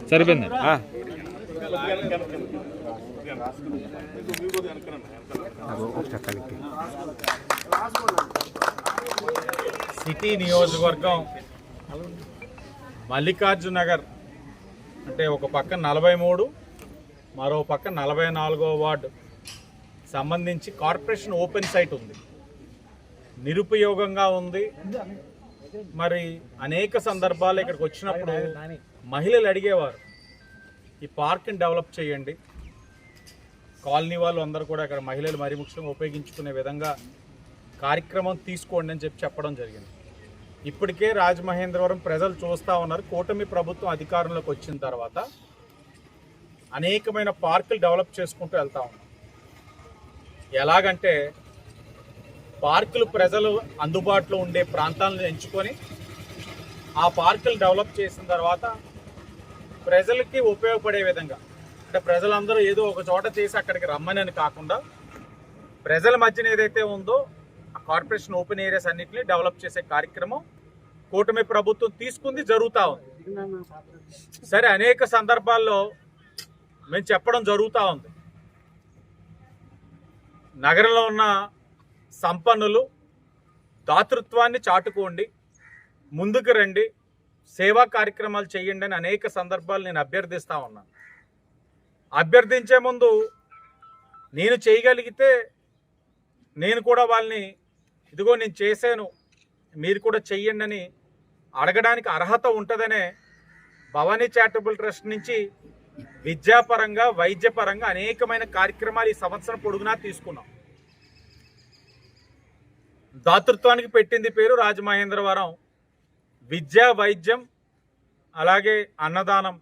సరిపోయింది. సిటీ నియోజకవర్గం మల్లికార్జున నగర్ అంటే ఒక పక్క 43, మరో పక్క 44వ వార్డు సంబంధించి కార్పొరేషన్ ఓపెన్ సైట్ ఉంది, నిరుపయోగంగా ఉంది. మరి అనేక సందర్భాలు ఇక్కడికి వచ్చినప్పుడు మహిళలు అడిగేవారు, ఈ పార్క్ని డెవలప్ చేయండి, కాలనీ వాళ్ళు అందరూ కూడా ఇక్కడ మహిళలు మరీ ముఖ్యంగా ఉపయోగించుకునే విధంగా కార్యక్రమం తీసుకోండి అని చెప్పడం జరిగింది. ఇప్పటికే రాజమహేంద్రవరం ప్రజలు చూస్తూ ఉన్నారు. కూటమి ప్రభుత్వం అధికారంలోకి వచ్చిన తర్వాత అనేకమైన పార్కులు డెవలప్ చేసుకుంటూ వెళ్తూ ఉన్నాం. ఎలాగంటే పార్కులు ప్రజలు అందుబాటులో ఉండే ప్రాంతాలను ఎంచుకొని ఆ పార్కులు డెవలప్ చేసిన తర్వాత ప్రజలకి ఉపయోగపడే విధంగా, అంటే ప్రజలందరూ ఏదో ఒక చోట చేసి అక్కడికి రమ్మని కాకుండా ప్రజల మధ్యన ఏదైతే ఉందో ఆ కార్పొరేషన్ ఓపెన్ ఏరియాస్ అన్నింటినీ డెవలప్ చేసే కార్యక్రమం కూటమి ప్రభుత్వం తీసుకుంది, జరుగుతూ ఉంది. సరే, అనేక సందర్భాల్లో మేము చెప్పడం జరుగుతూ ఉంది, నగరంలో ఉన్న సంపన్నులు దాతృత్వాన్ని చాటుకోండి, ముందుకు రండి, సేవా కార్యక్రమాలు చేయండి అని అనేక సందర్భాలు నేను అభ్యర్థిస్తూ ఉన్నాను. అభ్యర్థించే ముందు నేను చేయగలిగితే నేను కూడా వాళ్ళని ఇదిగో నేను చేశాను మీరు కూడా చెయ్యండి అని అడగడానికి అర్హత ఉంటుందనే భవానీ చారిటబుల్ ట్రస్ట్ నుంచి విద్యాపరంగా వైద్యపరంగా అనేకమైన కార్యక్రమాలు ఈ సంవత్సరం పొడుగునా తీసుకున్నాం. దాతృత్వానికి పెట్టింది పేరు రాజమహేంద్రవరం. విద్యా, వైద్యం, అలాగే అన్నదానం